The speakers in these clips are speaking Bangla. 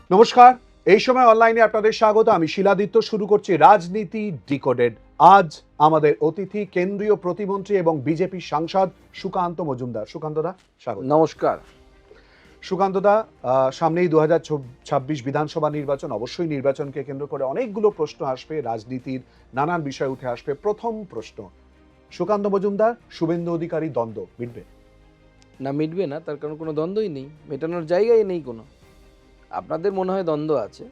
নমস্কার, এই সময় অনলাইনে আপনাদের স্বাগত। আমি শিলাদিত্য। শুরু করছি রাজনীতি ডিকোডেড। আজ আমাদের অতিথি কেন্দ্রীয় প্রতিমন্ত্রী এবং বিজেপি সাংসদ সুকান্ত মজুমদার। সুকান্তদা, স্বাগত। নমস্কার। সুকান্তদা, সামনেই 2026 বিধানসভা নির্বাচন। অবশ্যই নির্বাচনকে কেন্দ্র করে অনেকগুলো প্রশ্ন আসবে, রাজনীতির নানান বিষয় উঠে আসবে। প্রথম প্রশ্ন, সুকান্ত মজুমদার শুভেন্দু অধিকারী দ্বন্দ্ব মিটবে? না, মিটবে না, তার কারণ কোনো দ্বন্দ্বই নেই, মেটানোর জায়গাই নেই কোনো। আপনাদের মনে হয় দ্বন্দ্ব আছে,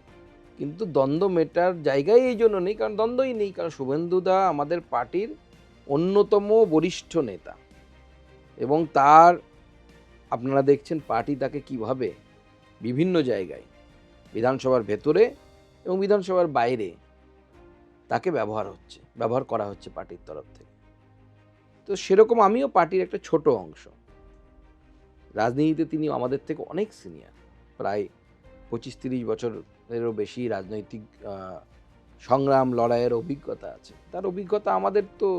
কিন্তু দ্বন্দ্ব মেটার জায়গায় এই জন্য নেই কারণ দ্বন্দ্বই নেই। কারণ শুভেন্দুদা আমাদের পার্টির অন্যতম বরিষ্ঠ নেতা এবং তার আপনারা দেখছেন পার্টি তাকে কিভাবে বিভিন্ন জায়গায় বিধানসভার ভেতরে এবং বিধানসভার বাইরে তাকে ব্যবহার করা হচ্ছে পার্টির তরফ থেকে। তো সেরকম আমিও পার্টির একটা ছোট অংশ। রাজনীতিতে তিনি আমাদের থেকে অনেক সিনিয়র, প্রায় 25-30 বছরেরও বেশি রাজনৈতিক সংগ্রাম লড়াইয়ের অভিজ্ঞতা আছে। তার অভিজ্ঞতা আমাদের তো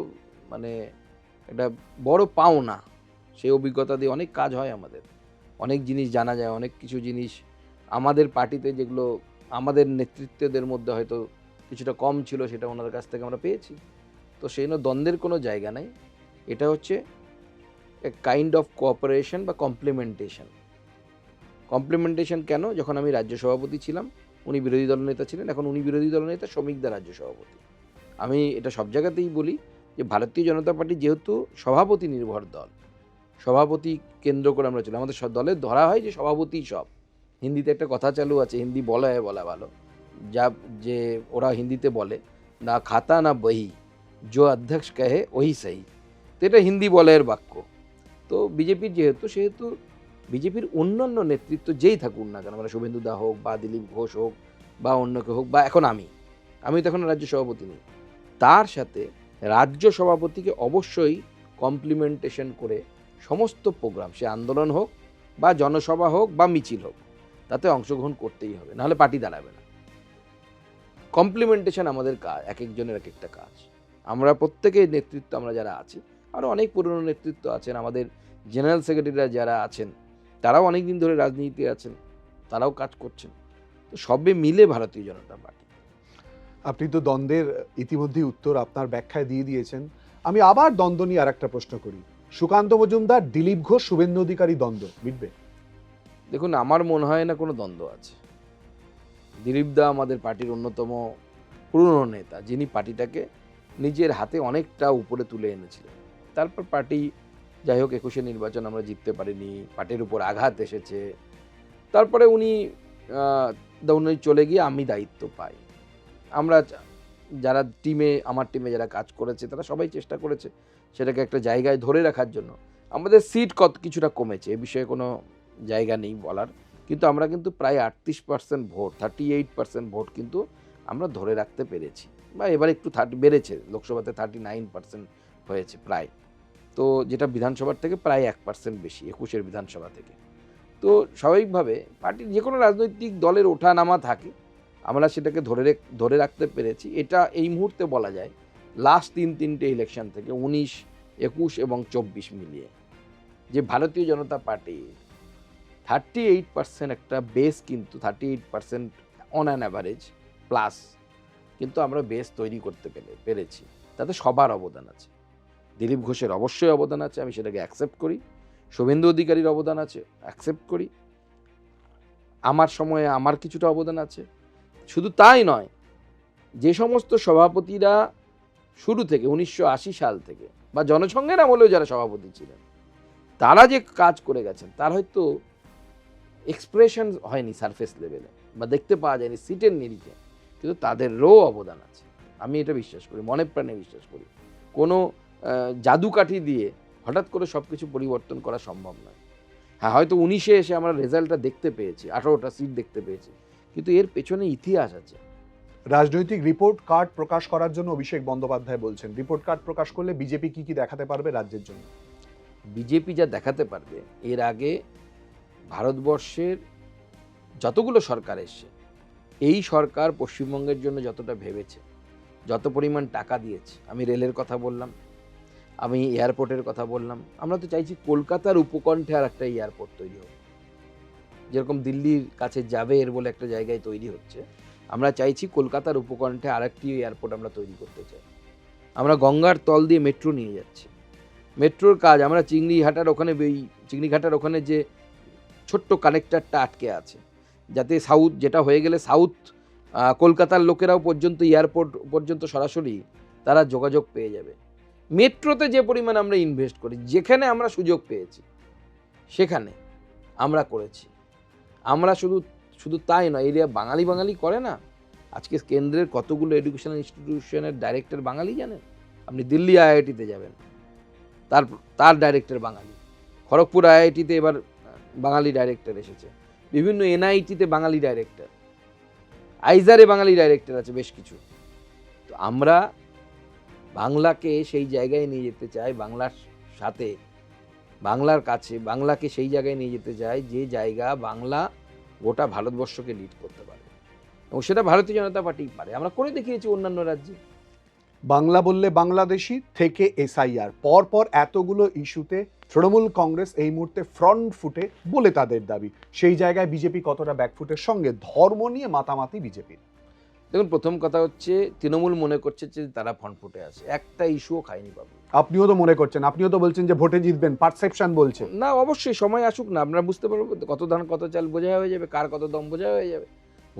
মানে এটা বড় পাওনা। সেই অভিজ্ঞতা দিয়ে অনেক কাজ হয় আমাদের, অনেক জিনিস জানা যায়, অনেক কিছু জিনিস আমাদের পার্টিতে যেগুলো আমাদের নেতৃত্বদের মধ্যে হয়তো কিছুটা কম ছিল সেটা ওনার কাছ থেকে আমরা পেয়েছি। তো সেই জন্য দ্বন্দ্বের কোনো জায়গা নেই। এটা হচ্ছে এ কাইন্ড অফ কোঅপারেশন বা কমপ্লিমেন্টেশন কেন? যখন আমি রাজ্য সভাপতি ছিলাম উনি বিরোধী দলনেতা ছিলেন, এখন উনি বিরোধী দলনেতা, শ্রমিকদের রাজ্য সভাপতি। আমি এটা সব জায়গাতেই বলি যে ভারতীয় জনতা পার্টি যেহেতু সভাপতি নির্ভর দল, সভাপতি কেন্দ্র করে আমরা চলি। আমাদের দলের ধরা হয় যে সভাপতি সব। হিন্দিতে একটা কথা চালু আছে, হিন্দি বলা ভালো, যা যে ওরা হিন্দিতে বলে না খাতা না বহি, जो अध्यक्ष कहे वही सही। তো এটা হিন্দি বলয়ের বাক্য। তো বিজেপির সেহেতু বিজেপির অন্যান্য নেতৃত্ব যেই থাকুন না কেন, মানে শুভেন্দু দা হোক বা দিলীপ ঘোষ হোক বা অন্য কেউ হোক বা এখন আমি তো এখন রাজ্য সভাপতি নেই, তার সাথে রাজ্য সভাপতিকে অবশ্যই কমপ্লিমেন্টেশন করে সমস্ত প্রোগ্রাম, সে আন্দোলন হোক বা জনসভা হোক বা মিছিল হোক, তাতে অংশগ্রহণ করতেই হবে, নাহলে পার্টি দাঁড়াবে না। কমপ্লিমেন্টেশন আমাদের কাজ, এক একজনের এক একটা কাজ। আমরা প্রত্যেকের নেতৃত্ব, আমরা যারা আছি, আরও অনেক পুরনো নেতৃত্ব আছেন, আমাদের জেনারেল সেক্রেটারিরা যারা আছেন তারাও অনেক দিন ধরে রাজনীতিতে আছেন, তারাও কাজ করছেন। তো সবে মিলে ভারতীয় জনতা পার্টি। আপনি তো দ্বন্দ্বের ইতিমধ্যেই উত্তর আপনার ব্যাখ্যায় দিয়ে দিয়েছেন। আমি আবার দ্বন্দ্ব নিয়ে আরেকটা প্রশ্ন করি। সুকান্ত মজুমদার দিলীপ ঘোষ শুভেন্দু অধিকারী দ্বন্দ্ব মিটবে? দেখুন, আমার মনে হয় না কোনো দ্বন্দ্ব আছে। দিলীপ দা আমাদের পার্টির অন্যতম পুরনো নেতা, যিনি পার্টিটাকে নিজের হাতে অনেকটা উপরে তুলে এনেছিলেন। তারপর পার্টি যাই হোক 21-এ নির্বাচন আমরা জিততে পারিনি, পার্টির উপর আঘাত এসেছে। তারপরে উনি চলে গিয়ে আমি দায়িত্ব পাই। আমরা যারা আমার টিমে যারা কাজ করেছে তারা সবাই চেষ্টা করেছে সেটাকে একটা জায়গায় ধরে রাখার জন্য। আমাদের সিট কিছুটা কমেছে, এ বিষয়ে কোনো জায়গা নেই বলার, কিন্তু আমরা কিন্তু প্রায় 38% ভোট, 38% ভোট কিন্তু আমরা ধরে রাখতে পেরেছি, বা এবার একটু বেড়েছে, লোকসভাতে 39% হয়েছে প্রায়। তো যেটা বিধানসভার থেকে প্রায় 1% বেশি, 21-এর বিধানসভা থেকে। তো স্বাভাবিকভাবে পার্টির যে কোনো রাজনৈতিক দলের ওঠা নামা থাকে, আমরা সেটাকে ধরে রাখতে পেরেছি। এটা এই মুহূর্তে বলা যায় লাস্ট তিনটে ইলেকশন থেকে 19, 21 এবং 24 মিলিয়ে যে ভারতীয় জনতা পার্টি 38% একটা বেস, কিন্তু 38% অন অ্যান অ্যাভারেজ প্লাস কিন্তু আমরা বেস তৈরি করতে পেরেছি। তাতে সবার অবদান আছে। দিলীপ ঘোষের অবশ্যই অবদান আছে, আমি সেটাকে অ্যাকসেপ্ট করি। শুভেন্দু অধিকারীর অবদান আছে, অ্যাকসেপ্ট করি। আমার সময়ে আমার কিছুটা অবদান আছে। শুধু তাই নয়, যে সমস্ত সভাপতিরা শুরু থেকে 1980 সাল থেকে বা জনসংঘের আমলেও যারা সভাপতি ছিলেন, তারা যে কাজ করে গেছেন তার হয়তো এক্সপ্রেশন হয়নি সারফেস লেভেলে বা দেখতে পাওয়া যায়নি সিটের নিরিখে, কিন্তু তাদেরও অবদান আছে। আমি এটা বিশ্বাস করি, মনে প্রাণে বিশ্বাস করি। কোনো জাদুকাঠি দিয়ে হঠাৎ করে সব কিছু পরিবর্তন করা সম্ভব নয়। হ্যাঁ, হয়তো 19-এ এসে আমরা রেজাল্টটা দেখতে পেয়েছি, 18টা সিট দেখতে পেয়েছি, কিন্তু এর পেছনে ইতিহাস আছে। রাজনৈতিক রিপোর্ট কার্ড প্রকাশ করার জন্য অভিষেক বন্দ্যোপাধ্যায় বলছেন, রিপোর্ট কার্ড প্রকাশ করলে বিজেপি কি কি দেখাতে পারবে রাজ্যের জন্য? বিজেপি যা দেখাতে পারবে, এর আগে ভারতবর্ষের যতগুলো সরকার এসছে, এই সরকার পশ্চিমবঙ্গের জন্য যতটা ভেবেছে, যত পরিমাণ টাকা দিয়েছে, আমি রেলের কথা বললাম, আমি এয়ারপোর্টের কথা বললাম, আমরা তো চাইছি কলকাতার উপকণ্ঠে আর একটা এয়ারপোর্ট তৈরি হোক। যেরকম দিল্লির কাছে জাভের বলে একটা জায়গায় তৈরি হচ্ছে, আমরা চাইছি কলকাতার উপকণ্ঠে আরেকটি এয়ারপোর্ট আমরা তৈরি করতে চাই। আমরা গঙ্গার তল দিয়ে মেট্রো নিয়ে যাচ্ছি। মেট্রোর কাজ আমরা চিংড়িঘাটার ওখানে যে ছোট্ট কানেক্টরটা আটকে আছে, যাতে সাউথ যেটা হয়ে গেলে সাউথ কলকাতার লোকেরাও পর্যন্ত এয়ারপোর্ট পর্যন্ত সরাসরি তারা যোগাযোগ পেয়ে যাবে। মেট্রোতে যে পরিমাণ আমরা ইনভেস্ট করি, যেখানে আমরা সুযোগ পেয়েছি সেখানে আমরা করেছি। আমরা শুধু তাই নয়, এরিয়া বাঙালি করে না। আজকে কেন্দ্রের কতগুলো এডুকেশনাল ইনস্টিটিউশনের ডাইরেক্টর বাঙালি জানেন? আপনি দিল্লি আইআইটিতে যাবেন, তার ডাইরেক্টর বাঙালি। খড়গপুর আইআইটিতে এবার বাঙালি ডাইরেক্টর এসেছে, বিভিন্ন এনআইটিতে বাঙালি ডাইরেক্টর, আইজারে বাঙালি ডাইরেক্টর আছে বেশ কিছু। তো আমরা বাংলাকে সেই জায়গায় নিয়ে যেতে চাই, বাংলার সাথে বাংলার কাছে বাংলাকে সেই জায়গায় নিয়ে যেতে চাই যে জায়গা বাংলা গোটা ভারতবর্ষকে লিড করতে পারে, এবং সেটা ভারতীয় জনতা পার্টি পারে। আমরা করে দেখিয়েছি অন্যান্য রাজ্যে। বাংলা বললে বাংলাদেশি থেকে এসআইআর, পরপর এতগুলো ইস্যুতে তৃণমূল কংগ্রেস এই মুহূর্তে ফ্রন্ট ফুটে বলে তাদের দাবি। সেই জায়গায় বিজেপি কতটা ব্যাকফুটের সঙ্গে? ধর্ম নিয়ে মাতামাতি বিজেপির। দেখুন, প্রথম কথা হচ্ছে তৃণমূল মনে করছে যে তারা ফ্রন্ট ফুটে আছে, একটা ইস্যুও খায়নি বাবু। আপনিও তো মনে করছেন, আপনিও তো বলছেন যে ভোটে জিতবেন, পারসেপশন বলছে। না, অবশ্যই সময় আসুক না, আমরা বুঝতে পারবো কত ধান কত চাল বোঝা হয়ে যাবে, কার কত দম বোঝা হয়ে যাবে।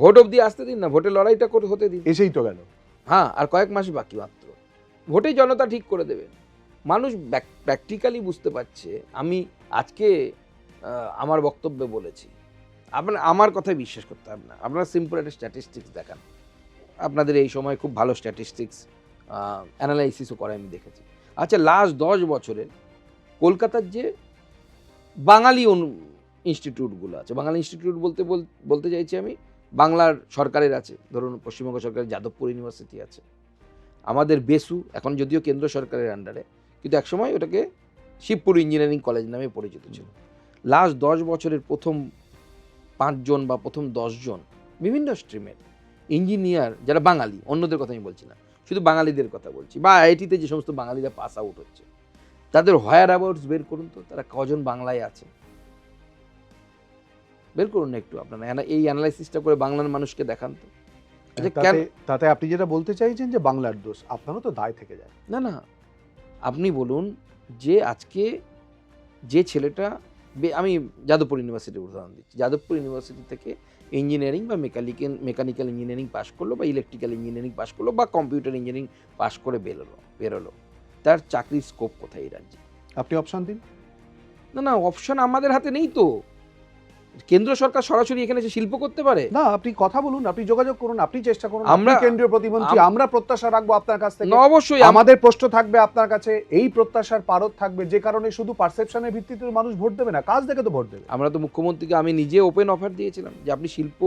ভোট অবধি আসতে দিন না, ভোটের লড়াইটা হতে দিন। এসেই তো গেল। হ্যাঁ, আর কয়েক মাস বাকি মাত্র। ভোটে জনতা ঠিক করে দেবে। মানুষ প্র্যাকটিক্যালি বুঝতে পারছে। আমি আজকে আমার বক্তব্যে বলেছি, আমার কথায় বিশ্বাস করতে হবে না। আপনারা সিম্পল একটা স্ট্যাটিস্টিক্স দেখান, আপনাদের এই সময় খুব ভালো স্ট্যাটিস্টিক্স অ্যানালাইসিসও করে আমি দেখেছি। আচ্ছা, লাস্ট 10 বছরের কলকাতার যে বাঙালি ইনস্টিটিউটগুলো আছে, বাঙালি ইনস্টিটিউট বলতে চাইছি আমি, বাংলার সরকারের আছে, ধরুন পশ্চিমবঙ্গ সরকারের যাদবপুর ইউনিভার্সিটি আছে, আমাদের বেসু, এখন যদিও কেন্দ্র সরকারের আন্ডারে, কিন্তু একসময় ওটাকে শিবপুর ইঞ্জিনিয়ারিং কলেজ নামে পরিচিত ছিল। লাস্ট 10 বছরের প্রথম 5 জন বা প্রথম 10 জন বিভিন্ন স্ট্রিমের ইঞ্জিনিয়ার যারা বাঙালি, অন্যদের কথা আমি বলছি না, শুধু বাঙালিদের কথা বলছি, বা আইআইটিতে যে সমস্ত বাঙালিরা পাস আউট হচ্ছে, তাদের হোয়ার অ্যাবাউটস বের করুন তো, তারা কজন বাংলায় আছে বের করুন না একটু। আপনারা এই অ্যানালাইসিসটা করে বাংলার মানুষকে দেখান তো। তাতে আপনি যেটা বলতে চাইছেন যে বাংলার দোষ, আপনারও তো দায় থেকে যায়। না, আপনি বলুন যে আজকে যে ছেলেটা, আমি যাদবপুর ইউনিভার্সিটির উদাহরণ দিচ্ছি, যাদবপুর ইউনিভার্সিটি থেকে ইঞ্জিনিয়ারিং বা মেকানিক্যাল ইঞ্জিনিয়ারিং পাশ করলো, বা ইলেকট্রিক্যাল ইঞ্জিনিয়ারিং পাশ করলো, বা কম্পিউটার ইঞ্জিনিয়ারিং পাশ করে বেরোলো, তার চাকরির স্কোপ কোথায় এই রাজ্যে? আপনি অপশন দিন। না, অপশন আমাদের হাতে নেই তো। কেন্দ্র সরকার সরাসরি এখানে এসে শিল্প করতে পারে না, আপনি কথা বলুন, আপনি যোগাযোগ করুন, আপনি চেষ্টা করুন। আমরা কেন্দ্রীয় প্রতিমন্ত্রী, আমরা প্রত্যাশা রাখবো আপনার কাছ থেকে। না, অবশ্যই আমাদের প্রশ্ন থাকবে আপনার কাছে, এই প্রত্যাশার পারদ থাকবে, যে কারণে শুধু পারসেপশনের ভিত্তিতে মানুষ ভোট দেবে না, কাজ দেখে তো ভোট দেবে। আমরা তো মুখ্যমন্ত্রীকে আমি নিজে ওপেন অফার দিয়েছিলাম যে আপনি শিল্প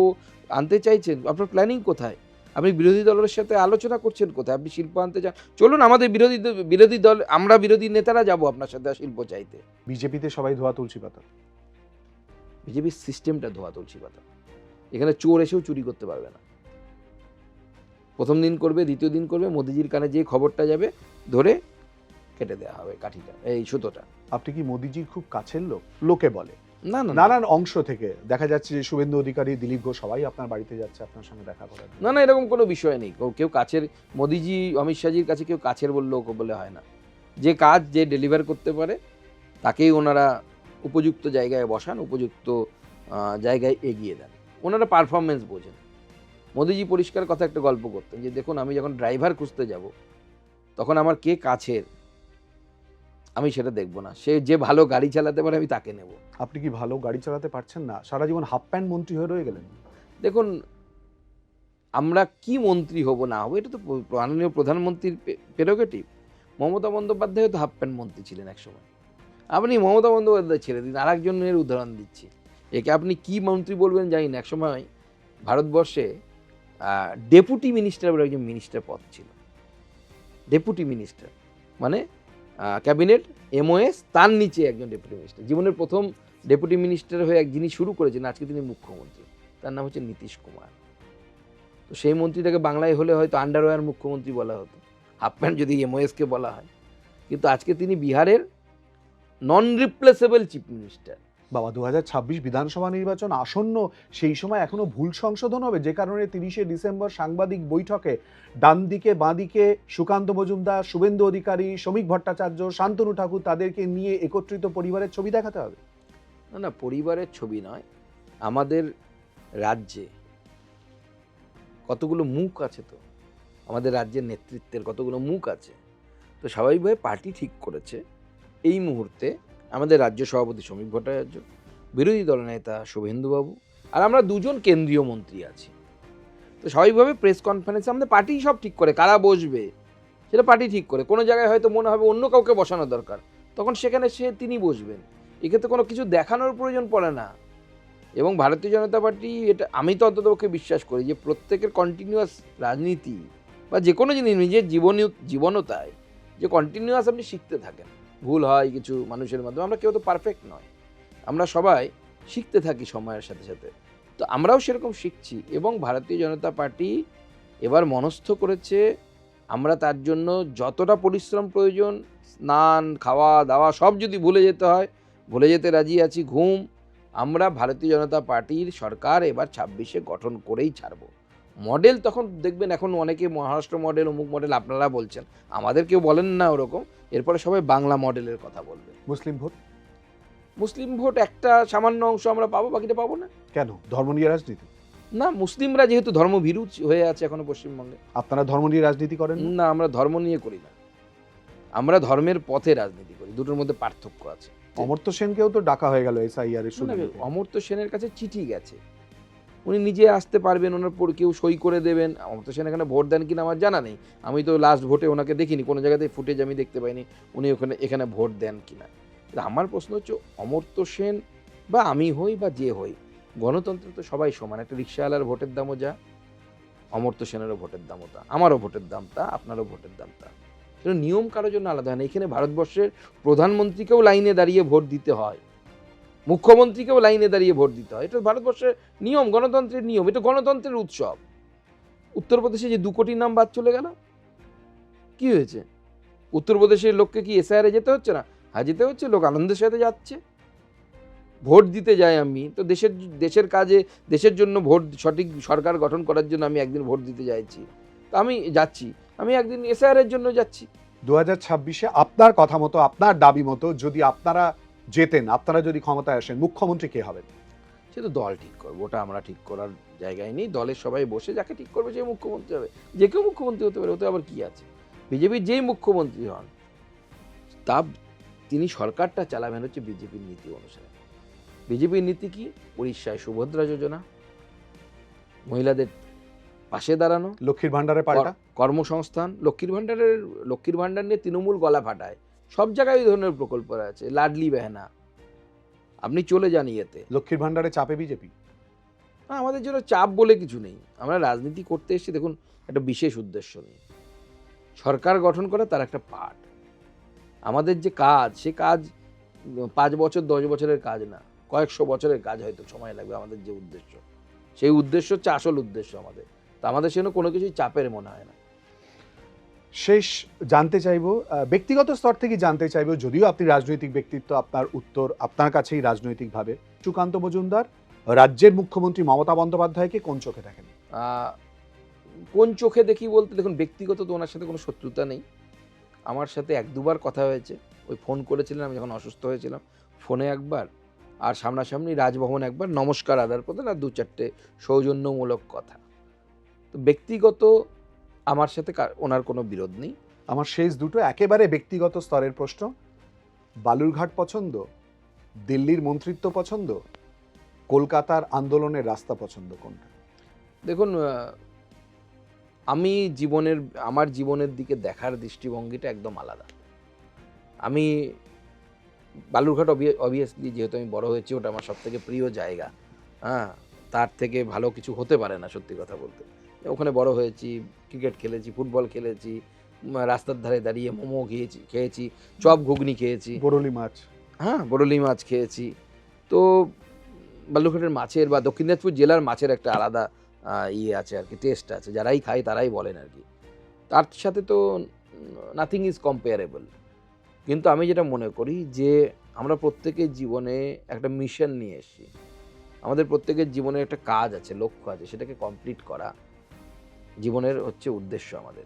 আনতে চাইছেন, আপনার প্ল্যানিং কোথায়? আপনি বিরোধী দলের সাথে আলোচনা করছেন কোথায়? আপনি শিল্প আনতে চান, চলুন আমাদের বিরোধী দল, আমরা বিরোধী নেতারা যাব আপনার সাথে শিল্প চাইতে। বিজেপিতে সবাই ধোয়া তুলসী পাতা। বিজেপির সিস্টেমটা ধোয়া তুলসী পাতা। এখানে চোর এসেও চুরি করতে পারবে না। প্রথম দিন করবে, দ্বিতীয় দিন করবে, মোদিজির কানে যে খবরটা যাবে ধরে কেটে দেওয়া হবে কাঠিটা, এই সুতোটা। আপনি কি মোদিজির খুব কাছের লোক? লোকে বলে না, নানান অংশ থেকে দেখা যাচ্ছে যে শুভেন্দু অধিকারী, দিলীপ ঘোষ সবাই আপনার বাড়িতে যাচ্ছে আপনার সঙ্গে দেখা করার। না, এরকম কোনো বিষয় নেই। কেউ কাছের, মোদিজি অমিত শাহজির কাছে কেউ কাছের বললেও বলে হয় না। যে কাজ যে ডেলিভার করতে পারে তাকেই ওনারা উপযুক্ত জায়গায় বসান, উপযুক্ত জায়গায় এগিয়ে দেন, ওনারা পারফরমেন্স বোঝেন। মোদিজি পরিষ্কার কথা একটা গল্প করতেন যে দেখুন, আমি যখন ড্রাইভার খুঁজতে যাব তখন আমার কে কাছের আমি সেটা দেখবো না, সে যে ভালো গাড়ি চালাতে পারে আমি তাকে নেব। আপনি কি ভালো গাড়ি চালাতে পারছেন না? সারা জীবন হাফ প্যান্ট মন্ত্রী হয়ে রয়ে গেলেন। দেখুন, আমরা কি মন্ত্রী হব না হবো এটা তো মাননীয় প্রধানমন্ত্রীর প্রেরোগেটিভ। মমতা বন্দ্যোপাধ্যায় তো হাফ প্যান্ট মন্ত্রী ছিলেন একসময়। আপনি মমতা বন্দ্যোপাধ্যায় ছেড়ে দিন, আর একজনের উদাহরণ দিচ্ছি, একে আপনি কি মন্ত্রী বলবেন জানি না। একসময় ভারতবর্ষে ডেপুটি মিনিস্টার বলে একজন মিনিস্টার পদ ছিল। ডেপুটি মিনিস্টার মানে ক্যাবিনেট এমওএস, তার নিচে একজন ডেপুটি মিনিস্টার। জীবনের প্রথম ডেপুটি মিনিস্টার হয়ে যিনি শুরু করেছেন, আজকে তিনি মুখ্যমন্ত্রী, তার নাম হচ্ছে নীতিশ কুমার। তো সেই মন্ত্রীটাকে বাংলায় হলে হয়তো আন্ডারওয়্যার মুখ্যমন্ত্রী বলা হতো, হাফ প্যান্ট যদি এমওএসকে বলা হয়। কিন্তু আজকে তিনি বিহারের নন রিপ্লেসেবল চিফ মিনিস্টার। বাবা, 2026 বিধানসভা নির্বাচন আসন্ন, সেই সময় এখনো ভুল সংশোধন হবে, যে কারণে 30শে ডিসেম্বর সাংবাদিক বৈঠকে ডান দিকে বাঁ দিকে সুকান্ত মজুমদার, শুভেন্দু অধিকারী, শ্রমিক ভট্টাচার্য, শান্তনু ঠাকুর, তাদেরকে নিয়ে একত্রিত পরিবারের ছবি দেখাতে হবে? না না, পরিবারের ছবি নয়, আমাদের রাজ্যে কতগুলো মুখ আছে, তো আমাদের রাজ্যের নেতৃত্বের কতগুলো মুখ আছে। তো স্বাভাবিকভাবে পার্টি ঠিক করেছে এই মুহূর্তে আমাদের রাজ্য সভাপতি শ্রমিক ভট্টাচার্য, বিরোধী দলনেতা শুভেন্দুবাবু, আর আমরা দুজন কেন্দ্রীয় মন্ত্রী আছি। তো স্বাভাবিকভাবে প্রেস কনফারেন্সে আমাদের পার্টি সব ঠিক করে কারা বসবে, সেটা পার্টি ঠিক করে। কোনো জায়গায় হয়তো মনে হবে অন্য কাউকে বসানো দরকার, তখন সেখানে তিনি বসবেন। এক্ষেত্রে কোনো কিছু দেখানোর প্রয়োজন পড়ে না। এবং ভারতীয় জনতা পার্টি, এটা আমি তো অন্ততপক্ষে বিশ্বাস করি যে প্রত্যেকের কন্টিনিউয়াস রাজনীতি বা যে কোনো জিনিস নিজের জীবনতায় যে কন্টিনিউয়াস আপনি শিখতে থাকেন, ভুল হয় কিছু মানুষের মাধ্যমে, আমরা কেউ তো পারফেক্ট নয়, আমরা সবাই শিখতে থাকি সময়ের সাথে সাথে। তো আমরাও সেরকম শিখছি, এবং ভারতীয় জনতা পার্টি এবার মনস্থ করেছে আমরা তার জন্য যতটা পরিশ্রম প্রয়োজন, স্নান খাওয়া দাওয়া সব যদি ভুলে যেতে হয় ভুলে যেতে রাজি আছি, ঘুম, আমরা ভারতীয় জনতা পার্টির সরকার এবার 26-এ গঠন করেই ছাড়ব। মডেল তখন দেখবেন, এখন অনেকে মহারাষ্ট্র মডেল অমুক মডেল আপনারা বলছেন, আমাদের কেউ বলেন না ওরকম, এরপরে সবাই বাংলা মডেলের কথা বলবে। মুসলিম ভোট একটা সামান্য অংশ আমরা পাবো, বাকিটা পাবো না। কেন? ধর্ম নিয়ে রাজনীতি? না, মুসলিমরা যেহেতু ধর্মভীরু হয়ে আছে এখনো পশ্চিমবঙ্গে। আপনারা ধর্ম নিয়ে রাজনীতি করেন না, আমরা ধর্ম নিয়ে করি না, আমরা ধর্মের পথে রাজনীতি করি, দুটোর মধ্যে পার্থক্য আছে। অমর্ত্য সেনকেও তো ডাকা হয়ে গেল এসআইআর এর শুনানিতে। অমর্ত্য সেনের কাছে চিঠি গেছে, উনি নিজে আসতে পারবেন, ওনার পর কেউ সই করে দেবেন। অমর্ত্য সেন এখানে ভোট দেন কিনা আমার জানা নেই, আমি তো লাস্ট ভোটে ওনাকে দেখিনি, কোনো জায়গাতে ফুটেজ আমি দেখতে পাইনি উনি এখানে ভোট দেন কিনা। আমার প্রশ্ন হচ্ছে, অমর্ত্য সেন বা আমি হই বা যে হই, গণতন্ত্রে তো সবাই সমান। একটা রিক্সাওয়ালার ভোটের দামও যা, অমর্ত্য সেনেরও ভোটের দামও তা, আমারও ভোটের দাম তা, আপনারও ভোটের দাম তা। নিয়ম কারোর জন্য আলাদা হয় না। এখানে ভারতবর্ষের প্রধানমন্ত্রীকেও লাইনে দাঁড়িয়ে ভোট দিতে হয়, মুখ্যমন্ত্রীকেও লাইনে দাঁড়িয়ে ভোট দিতে হয়, এটা ভারতবর্ষের নিয়ম, গণতন্ত্রের নিয়ম, এটা গণতন্ত্রের উৎসব। উত্তরপ্রদেশে যে 2 কোটির নাম বাদ চলে গেল, কি হয়েছে? উত্তরপ্রদেশের লোককে কি এসআইআরে যেতে হচ্ছে না? হ্যাঁ, যেতে হচ্ছে, লোক আনন্দের সাথে যাচ্ছে, ভোট দিতে যাই। আমি তো দেশের কাজে, দেশের জন্য ভোট, সঠিক সরকার গঠন করার জন্য আমি একদিন ভোট দিতে যাচ্ছি, তো আমি যাচ্ছি, আমি একদিন এসআইআরের জন্য যাচ্ছি। 2026-এ আপনার কথা মতো, আপনার দাবি মতো যদি আপনারা জেতেন, আপনারা যদি ক্ষমতায় আসেন, মুখ্যমন্ত্রী কে হবেন? সে তো দল ঠিক করবে, ওটা আমরা ঠিক করার জায়গায় নেই। দলের সবাই বসে যাকে ঠিক করবে সে মুখ্যমন্ত্রী হবে। যে কেউ মুখ্যমন্ত্রী হতে পারে, ওতে আবার কি আছে? বিজেপির যেই মুখ্যমন্ত্রী হন, তা তিনি সরকারটা চালাবেন হচ্ছে বিজেপির নীতি অনুসারে। বিজেপির নীতি কি? উড়িষ্যায় সুভদ্রা যোজনা, মহিলাদের পাশে দাঁড়ানো, লক্ষ্মীর ভান্ডারে পাল্টা, কর্মসংস্থান। লক্ষ্মীর ভান্ডার নিয়ে তৃণমূল গলা ফাটায়, সব জায়গায় ওই ধরনের প্রকল্প আছে। লাডলি বেহনা, আপনি চলে যান ইয়েতে। লক্ষ্মীর ভান্ডারে চাপে বিজেপি? আমাদের জন্য চাপ বলে কিছু নেই, আমরা রাজনীতি করতে এসেছি দেখুন একটা বিশেষ উদ্দেশ্য নিয়ে, সরকার গঠন করা তার একটা পার্ট। আমাদের যে কাজ, সে কাজ 5 বছর 10 বছরের কাজ না, কয়েকশো বছরের কাজ হয়তো সময় লাগবে। আমাদের যে উদ্দেশ্য, সেই উদ্দেশ্য হচ্ছে আসল উদ্দেশ্য আমাদের। তো আমাদের সেজন্য কোনো কিছুই চাপের মনে হয় না। শেষ জানতে চাইবো, ব্যক্তিগত স্তর থেকে জানতে চাইবো, যদিও আপনি রাজনৈতিক ব্যক্তিত্ব, আপনার উত্তর আপনার কাছেই রাজনৈতিকভাবে, সুকান্ত মজুমদার রাজ্যের মুখ্যমন্ত্রী মমতা বন্দ্যোপাধ্যায়কে কোন চোখে দেখেন? কোন চোখে দেখি বলতে, দেখুন ব্যক্তিগত তো ওনার সাথে কোনো শত্রুতা নেই। আমার সাথে 1-2বার কথা হয়েছে, ওই ফোন করেছিলেন আমি যখন অসুস্থ হয়েছিলাম, ফোনে একবার, আর সামনাসামনি রাজভবন একবার, নমস্কার আদার প্রদান, আর 2-4টে সৌজন্যমূলক কথা। তো ব্যক্তিগত আমার সাথে ওনার কোনো বিরোধ নেই। আমার শেষ দুটো একেবারে ব্যক্তিগত স্তরের প্রশ্ন। বালুরঘাট পছন্দ, দিল্লির মন্ত্রিত্ব পছন্দ, কলকাতার আন্দোলনের রাস্তা পছন্দ, কোনটা? দেখুন, আমার জীবনের দিকে দেখার দৃষ্টিভঙ্গিটা একদম আলাদা। আমি বালুরঘাট অবভিয়াসলি, যেহেতু আমি বড় হয়েছি, ওটা আমার সব থেকে প্রিয় জায়গা। হ্যাঁ, তার থেকে ভালো কিছু হতে পারে না সত্যি কথা বলতে। ওখানে বড় হয়েছি, ক্রিকেট খেলেছি, ফুটবল খেলেছি, রাস্তার ধারে দাঁড়িয়ে মোমো খেয়েছি, চপ ঘুগনি খেয়েছি, বরলি মাছ, হ্যাঁ বরলি মাছ খেয়েছি। তো বালুরঘাটের মাছের বা দক্ষিণ দিনাজপুর জেলার মাছের একটা আলাদা ইয়ে আছে আর কি, টেস্ট আছে, যারাই খায় তারাই বলেন আর কি। তার সাথে তো নাথিং ইজ কম্পেয়ারেবল। কিন্তু আমি যেটা মনে করি যে আমরা প্রত্যেকের জীবনে একটা মিশন নিয়ে এসেছি, আমাদের প্রত্যেকের জীবনে একটা কাজ আছে, লক্ষ্য আছে, সেটাকে কমপ্লিট করা জীবনের হচ্ছে উদ্দেশ্য আমাদের।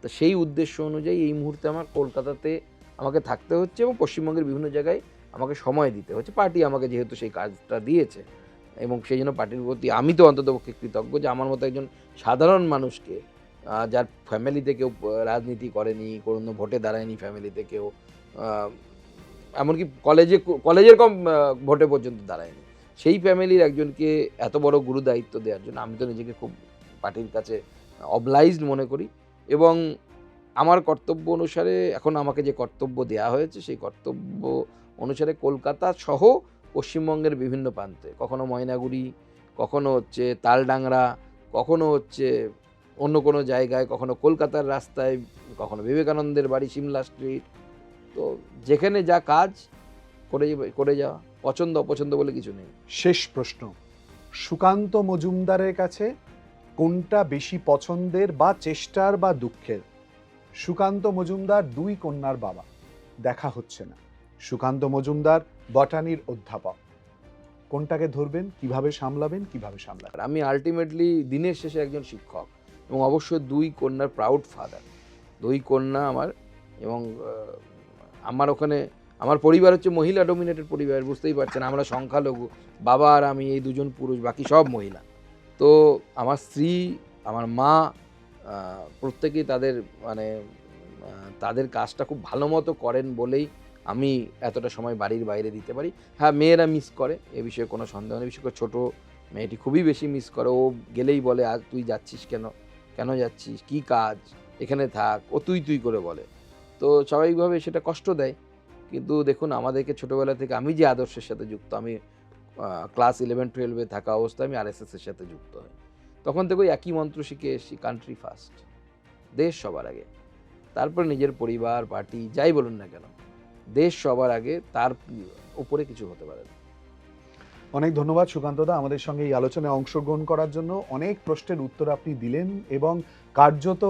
তো সেই উদ্দেশ্য অনুযায়ী এই মুহূর্তে আমার কলকাতাতে আমাকে থাকতে হচ্ছে এবং পশ্চিমবঙ্গের বিভিন্ন জায়গায় আমাকে সময় দিতে হচ্ছে। পার্টি আমাকে যেহেতু সেই কাজটা দিয়েছে এবং সেই জন্য পার্টির প্রতি আমি তো অন্ততপক্ষে কৃতজ্ঞ যে আমার মতো একজন সাধারণ মানুষকে, যার ফ্যামিলিতে কেউ রাজনীতি করেনি, কোনো ভোটে দাঁড়ায়নি ফ্যামিলিতে কেউ, এমনকি কলেজের কম ভোটে পর্যন্ত দাঁড়ায়নি, সেই ফ্যামিলির একজনকে এত বড় গুরু দায়িত্ব দেওয়ার জন্য আমি তো নিজেকে খুব পার্টির কাছে অবলাইজড মনে করি। এবং আমার কর্তব্য অনুসারে এখন আমাকে যে কর্তব্য দেওয়া হয়েছে সেই কর্তব্য অনুসারে কলকাতা সহ পশ্চিমবঙ্গের বিভিন্ন প্রান্তে, কখনো ময়নাগুড়ি, কখনো হচ্ছে তালডাংরা, কখনো হচ্ছে অন্য কোনো জায়গায়, কখনো কলকাতার রাস্তায়, কখনো বিবেকানন্দের বাড়ি সিমলা স্ট্রিট, তো যেখানে যা কাজ করে যাওয়া, পছন্দ অপছন্দ বলে কিছু নেই। শেষ প্রশ্ন, সুকান্ত মজুমদারের কাছে কোনটা বেশি পছন্দের বা চেষ্টার বা দুঃখের? সুকান্ত মজুমদার 2 কন্যার বাবা, দেখা হচ্ছে না। সুকান্ত মজুমদার বটানির অধ্যাপক, কোনটাকে ধরবেন, কিভাবে সামলাবেন, কিভাবে সামলাবেন? আমি আলটিমেটলি দিনের শেষে একজন শিক্ষক এবং অবশ্যই 2 কন্যার প্রাউড ফাদার। 2 কন্যা আমার, এবং আমার ওখানে আমার পরিবার হচ্ছে মহিলা ডমিনেটেড পরিবার, বুঝতেই পারছেন, আমরা সংখ্যালঘু, বাবা আর আমি এই 2জন পুরুষ, বাকি সব মহিলা। তো আমার স্ত্রী, আমার মা, প্রত্যেকেই তাদের মানে তাদের কাজটা খুব ভালো মতো করেন বলেই আমি এতটা সময় বাড়ির বাইরে দিতে পারি। হ্যাঁ, মেয়েরা মিস করে, এ বিষয়ে কোনো সন্দেহ নেই। বিশেষ করে ছোটো মেয়েটি খুবই বেশি মিস করে। ও গেলেই বলে, আজ তুই যাচ্ছিস কেন, কেন যাচ্ছিস, কী কাজ, এখানে থাক, ও তুই তুই করে বলে। তো স্বাভাবিকভাবে সেটা কষ্ট দেয়। কিন্তু দেখুন, আমাদেরকে ছোটোবেলা থেকে আমি যে আদর্শের সাথে যুক্ত, আমি ক্লাস 11-12 থাকা অবস্থায় আমি আরএসএসের সাথে যুক্ত হই। তখন থেকে ওই একই মন্ত্র শিখে এসেছি, কান্ট্রি ফার্স্ট, দেশ সবার আগে, তারপরে নিজের পরিবার, পার্টি, যাই বলুন না কেন, দেশ সবার আগে, তার উপরে কিছু হতে পারে না। অনেক ধন্যবাদ সুকান্তদা আমাদের সঙ্গে এই আলোচনায় অংশগ্রহণ করার জন্য। অনেক প্রশ্নের উত্তর আপনি দিলেন এবং কার্যত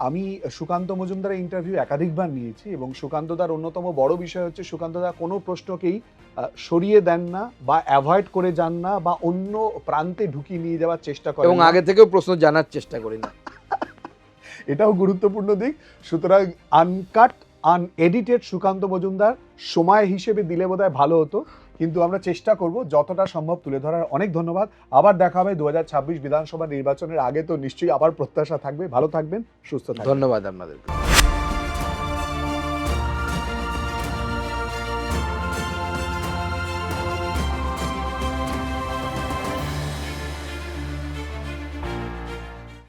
আমি সুকান্ত মজুমদারের ইন্টারভিউ একাধিকবার নিয়েছি এবং সুকান্তদার অন্যতম বড় বিষয় হচ্ছে সুকান্তদা কোনো প্রশ্নকেই সরিয়ে দেন না বা অ্যাভয়েড করে যান না বা অন্য প্রান্তে ঢুকিয়ে নিয়ে যাওয়ার চেষ্টা করেন এবং না। আগে থেকেও প্রশ্ন জানার চেষ্টা করি না। এটাও গুরুত্বপূর্ণ দিক। সুতরাং আনকাট আনএডিটেড সুকান্ত মজুমদার সময় হিসেবে দিলে বোধহয় ভালো হতো, কিন্তু আমরা চেষ্টা করব যতটা সম্ভব তুলে ধরার। অনেক ধন্যবাদ। আবার দেখা হবে 2026 বিধানসভা নির্বাচনের আগে, তো নিশ্চয়ই আবার প্রত্যাশা থাকবে। ভালো থাকবেন, সুস্থ থাকবেন। ধন্যবাদ আপনাদেরকে।